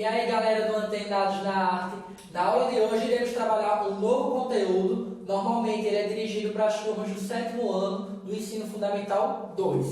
E aí, galera do Antenados na Arte, na aula de hoje iremos trabalhar um novo conteúdo. Normalmente ele é dirigido para as turmas do 7º ano do Ensino Fundamental 2,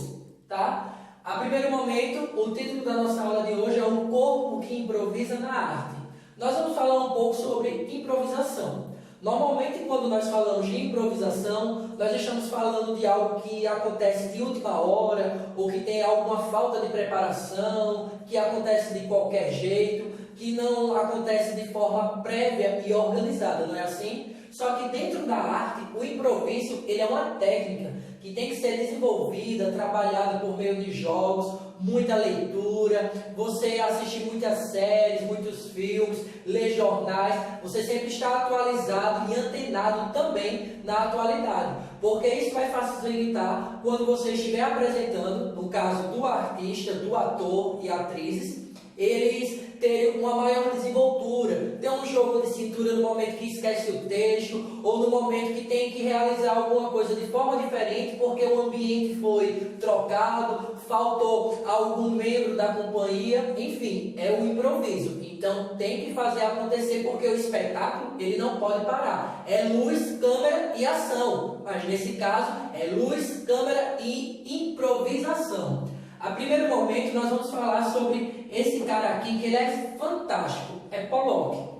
tá? A primeiro momento, o título da nossa aula de hoje é O Corpo que Improvisa na Arte. Nós vamos falar um pouco sobre improvisação. Normalmente, quando nós falamos de improvisação, nós estamos falando de algo que acontece de última hora, ou que tem alguma falta de preparação, que acontece de qualquer jeito, que não acontece de forma prévia e organizada, não é assim? Só que dentro da arte, o improviso ele é uma técnica que tem que ser desenvolvida, trabalhada por meio de jogos, muita leitura, você assistir muitas séries, muitos filmes, ler jornais, você sempre está atualizado e antenado também na atualidade, porque isso vai facilitar quando você estiver apresentando, no caso do artista, do ator e atrizes, eles terem uma maior desenvoltura, ter um jogo de cintura no momento que esquece o texto, ou no momento que tem que realizar alguma coisa de forma diferente, porque o ambiente foi trocado, faltou algum membro da companhia, enfim, é o improviso. Então tem que fazer acontecer, porque o espetáculo ele não pode parar. É luz, câmera e ação, mas nesse caso é luz, câmera e improvisação. A primeiro momento nós vamos falar sobre esse cara aqui, que ele é fantástico, é Pollock.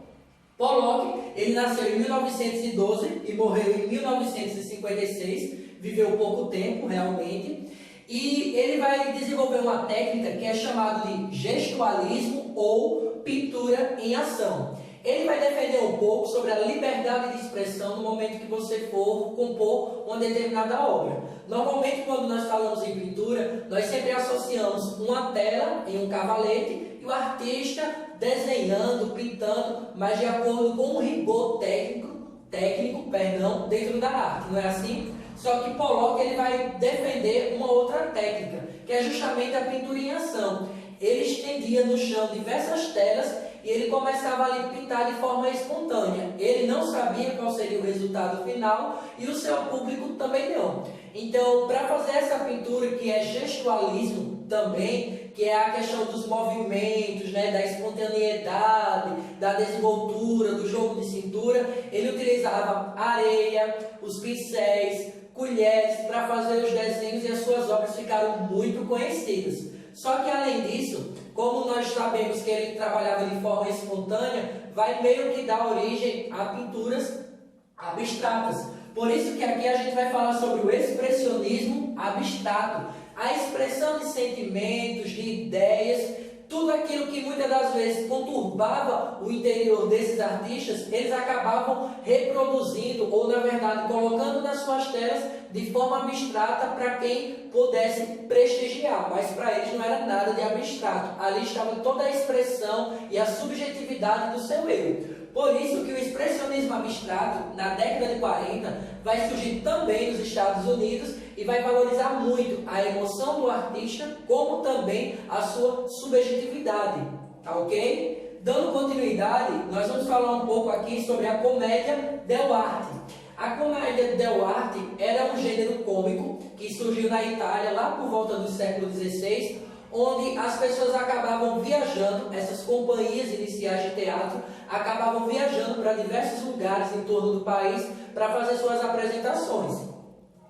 Pollock, ele nasceu em 1912 e morreu em 1956, viveu pouco tempo realmente, e ele vai desenvolver uma técnica que é chamada de gestualismo ou pintura em ação. Ele vai defender um pouco sobre a liberdade de expressão no momento que você for compor uma determinada obra. Normalmente, quando nós falamos em pintura, nós sempre associamos uma tela em um cavalete e o artista desenhando, pintando, mas de acordo com um rigor técnico, dentro da arte, não é assim? Só que Pollock ele vai defender uma outra técnica, que é justamente a pintura em ação. Ele estendia no chão diversas telas e ele começava ali a pintar de forma espontânea. Ele não sabia qual seria o resultado final e o seu público também não. Então, para fazer essa pintura, que é gestualismo também, que é a questão dos movimentos, né, da espontaneidade, da desenvoltura, do jogo de cintura, ele utilizava areia, os pincéis, colheres para fazer os desenhos, e as suas obras ficaram muito conhecidas. Só que além disso, como nós sabemos que ele trabalhava de forma espontânea, vai meio que dar origem a pinturas abstratas. Por isso que aqui a gente vai falar sobre o expressionismo abstrato, a expressão de sentimentos, de ideias, tudo aquilo que muitas das vezes conturbava o interior desses artistas, eles acabavam reproduzindo, ou na verdade colocando nas suas telas de forma abstrata para quem pudesse prestigiar, mas para eles não era nada de abstrato, ali estava toda a expressão e a subjetividade do seu eu. Por isso que o expressionismo abstrato, na década de 40, vai surgir também nos Estados Unidos e vai valorizar muito a emoção do artista, como também a sua subjetividade, tá ok? Dando continuidade, nós vamos falar um pouco aqui sobre a comédia dell'arte. A comédia dell'arte era um gênero cômico que surgiu na Itália lá por volta do século XVI, onde as pessoas acabavam viajando, essas companhias iniciais de teatro acabavam viajando para diversos lugares em torno do país para fazer suas apresentações.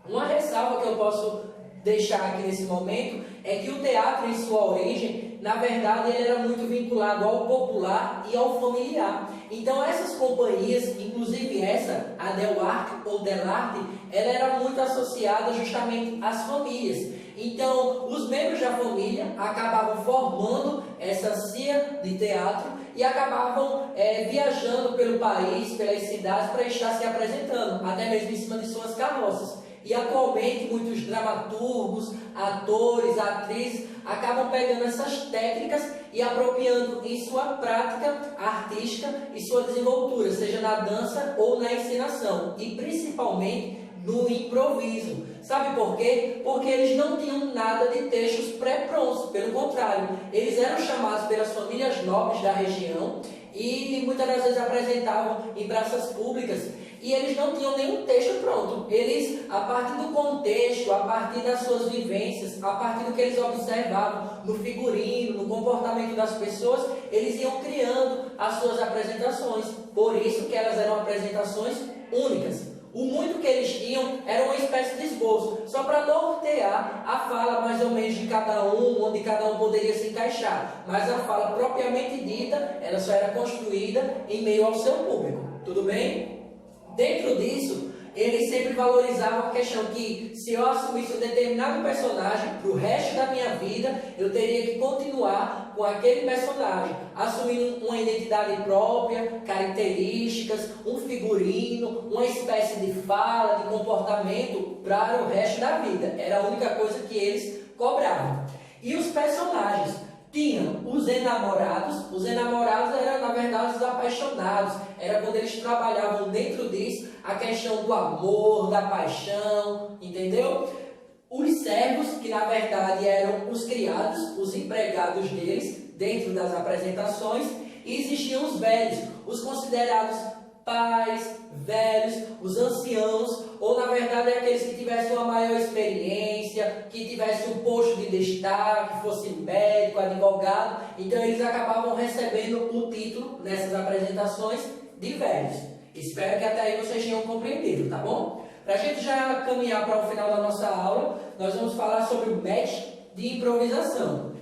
Uma ressalva que eu posso deixar aqui nesse momento é que o teatro, em sua origem, na verdade, ele era muito vinculado ao popular e ao familiar. Então, essas companhias, inclusive essa, a dell'arte ou dell'arte, ela era muito associada justamente às famílias. Então, os membros da família acabavam formando essa cia de teatro e acabavam viajando pelo país, pelas cidades, para estar se apresentando, até mesmo em cima de suas carroças. E atualmente muitos dramaturgos, atores, atrizes acabam pegando essas técnicas e apropriando em sua prática artística e sua desenvoltura, seja na dança ou na encenação, e principalmente no improviso. Sabe por quê? Porque eles não tinham nada de textos pré-prontos, pelo contrário, eles eram chamados pelas famílias nobres da região e muitas das vezes apresentavam em praças públicas, e eles não tinham nenhum texto pronto. Eles, a partir do contexto, a partir das suas vivências, a partir do que eles observavam no figurino, no do comportamento das pessoas, eles iam criando as suas apresentações. Por isso que elas eram apresentações únicas. O muito que eles tinham era uma espécie de esboço, só para nortear a fala mais ou menos de cada um, onde cada um poderia se encaixar. Mas a fala propriamente dita, ela só era construída em meio ao seu público. Tudo bem? Dentro disso, eles sempre valorizavam a questão que se eu assumisse um determinado personagem para o resto da minha vida, eu teria que continuar com aquele personagem, assumindo uma identidade própria, características, um figurino, uma espécie de fala, de comportamento para o resto da vida. Era a única coisa que eles cobravam. E os personagens? Tinham os enamorados eram na verdade os apaixonados, era quando eles trabalhavam dentro disso a questão do amor, da paixão, entendeu? Os servos, que na verdade eram os criados, os empregados deles, dentro das apresentações, e existiam os velhos, os considerados pais, velhos, os anciãos, ou na verdade aqueles que tivessem uma maior experiência, que tivessem um posto de destaque, fosse médico, advogado, então eles acabavam recebendo o título nessas apresentações de velhos. Espero que até aí vocês tenham compreendido, tá bom? Para a gente já caminhar para o final da nossa aula, nós vamos falar sobre o match de improvisação.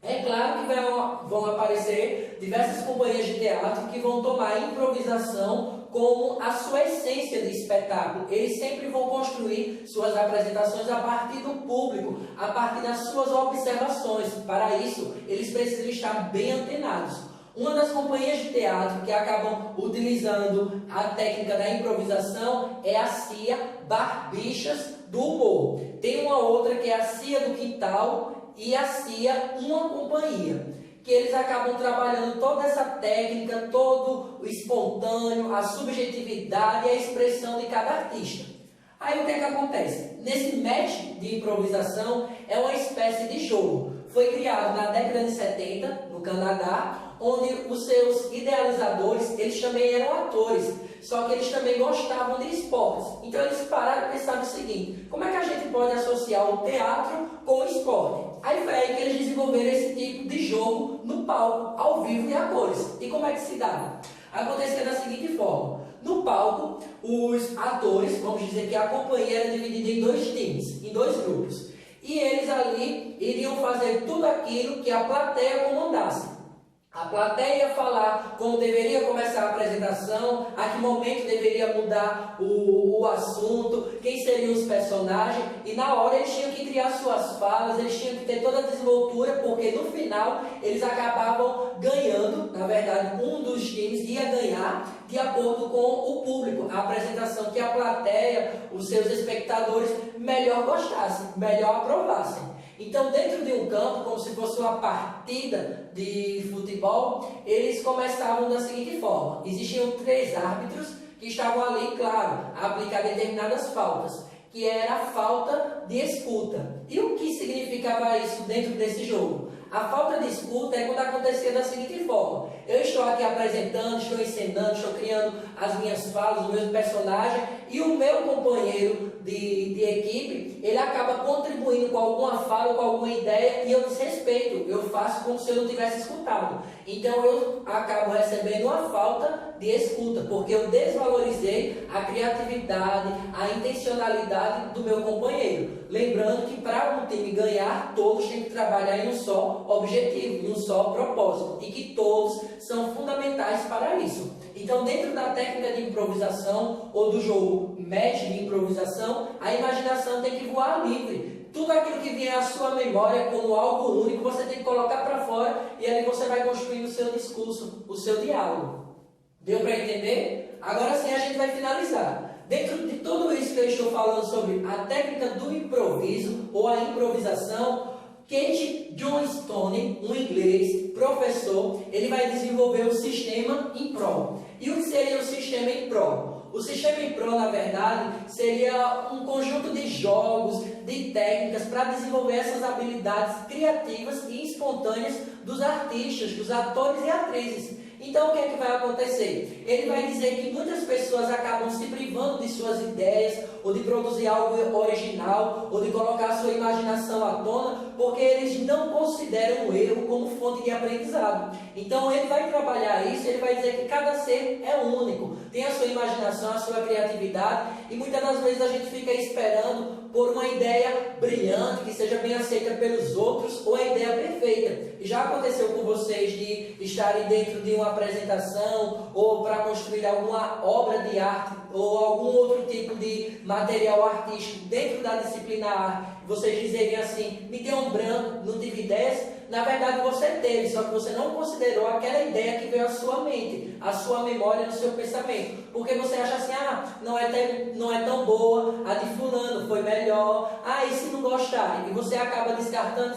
É claro que vão aparecer diversas companhias de teatro que vão tomar a improvisação como a sua essência de espetáculo. Eles sempre vão construir suas apresentações a partir do público, a partir das suas observações. Para isso, eles precisam estar bem antenados. Uma das companhias de teatro que acabam utilizando a técnica da improvisação é a CIA Barbichas do Humor. Tem uma outra que é a CIA do Quintal e a CIA Uma Companhia, que eles acabam trabalhando toda essa técnica, todo o espontâneo, a subjetividade e a expressão de cada artista. Aí o que é que acontece? Nesse match de improvisação é uma espécie de jogo. Foi criado na década de 70, no Canadá, onde os seus idealizadores, eles também eram atores, só que eles também gostavam de esportes. Então eles pararam e pensaram o seguinte: como é que a gente pode associar o teatro com o esporte? Aí foi aí que eles desenvolveram esse tipo de jogo no palco, ao vivo e a cores. E como é que se dava? Acontecia da seguinte forma: no palco, os atores, vamos dizer que a companhia era dividida em dois times, em dois grupos. E eles ali iriam fazer tudo aquilo que a plateia comandasse. A plateia ia falar como deveria começar a apresentação, a que momento deveria mudar o assunto, quem seriam os personagens, e na hora eles tinham que criar suas falas, eles tinham que ter toda a desenvoltura, porque no final eles acabavam ganhando, na verdade um dos times ia ganhar de acordo com o público, a apresentação que a plateia, os seus espectadores melhor gostassem, melhor aprovassem. Então, dentro de um campo, como se fosse uma partida de futebol, eles começavam da seguinte forma: existiam 3 árbitros que estavam ali, claro, a aplicar determinadas faltas, que era a falta de escuta. E o que significava isso dentro desse jogo? A falta de escuta é quando acontecia da seguinte forma: eu estou aqui apresentando, estou encenando, estou criando as minhas falas, o meu personagem, e o meu companheiro de equipe, ele acaba contribuindo com alguma fala, com alguma ideia, e eu desrespeito, eu faço como se eu não tivesse escutado. Então eu acabo recebendo uma falta de escuta, porque eu desvalorizei a criatividade, a intencionalidade do meu companheiro. Lembrando que para um time ganhar, todos têm que trabalhar em um só objetivo, em um só propósito, e que todos são fundamentais para isso. Então, dentro da técnica de improvisação ou do jogo match de improvisação, a imaginação tem que voar livre. Tudo aquilo que vier à sua memória como algo único, você tem que colocar para fora, e ali você vai construir o seu discurso, o seu diálogo. Deu para entender? Agora sim a gente vai finalizar. Dentro de tudo isso que eu estou falando sobre a técnica do improviso ou a improvisação, Kate Johnstone, um inglês, professor, ele vai desenvolver o sistema IMPRO. E o que seria o sistema IMPRO? O sistema IMPRO, na verdade, seria um conjunto de jogos, de técnicas para desenvolver essas habilidades criativas e espontâneas dos artistas, dos atores e atrizes. Então, o que é que vai acontecer? Ele vai dizer que muitas pessoas acabam se privando de suas ideias ou de produzir algo original, ou de colocar a sua imaginação à tona, porque eles não consideram o erro como fonte de aprendizado. Então ele vai trabalhar isso, ele vai dizer que cada ser é único, tem a sua imaginação, a sua criatividade, e muitas das vezes a gente fica esperando por uma ideia brilhante, que seja bem aceita pelos outros, ou a ideia perfeita. E já aconteceu com vocês de estarem dentro de uma apresentação, ou para construir alguma obra de arte, ou algum outro tipo de material artístico dentro da disciplina arte, vocês dizerem assim, me deu um branco, não tive ideias? Na verdade você teve, só que você não considerou aquela ideia que veio à sua mente, à sua memória, no seu pensamento. Porque você acha assim, não é tão boa, a de fulano foi melhor, e se não gostarem? E você acaba descartando,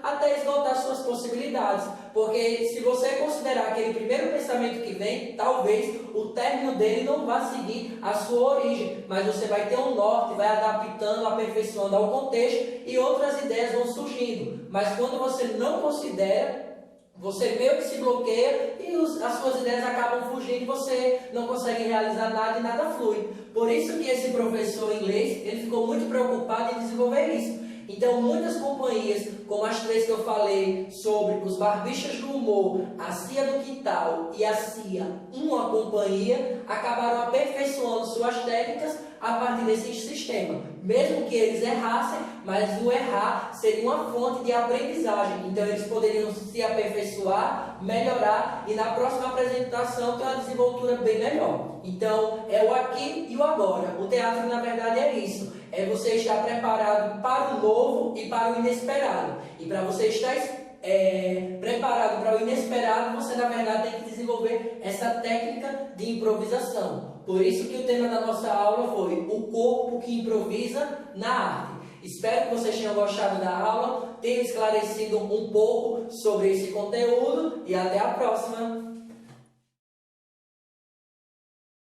até esgotar suas possibilidades. Porque se você considerar aquele primeiro pensamento que vem, talvez o término dele não vá seguir a sua origem, mas você vai ter um norte, vai adaptando, aperfeiçoando ao contexto e outras ideias vão surgindo. Mas quando você não considera, você meio que se bloqueia e as suas ideias acabam fugindo e você não consegue realizar nada e nada flui. Por isso que esse professor inglês, ele ficou muito preocupado em desenvolver isso. Então, muitas companhias, como as três que eu falei sobre os Barbichas do Humor, a Cia do Quintal e a Cia, uma companhia, acabaram aperfeiçoando suas técnicas a partir desse sistema. Mesmo que eles errassem, mas o errar seria uma fonte de aprendizagem. Então, eles poderiam se aperfeiçoar, melhorar e na próxima apresentação ter uma desenvoltura bem melhor. Então, é o aqui e o agora. O teatro, na verdade, é isso. É você estar preparado para o novo e para o inesperado. E para você estar preparado para o inesperado, você na verdade tem que desenvolver essa técnica de improvisação. Por isso que o tema da nossa aula foi o corpo que improvisa na arte. Espero que vocês tenham gostado da aula, tenham esclarecido um pouco sobre esse conteúdo e até a próxima!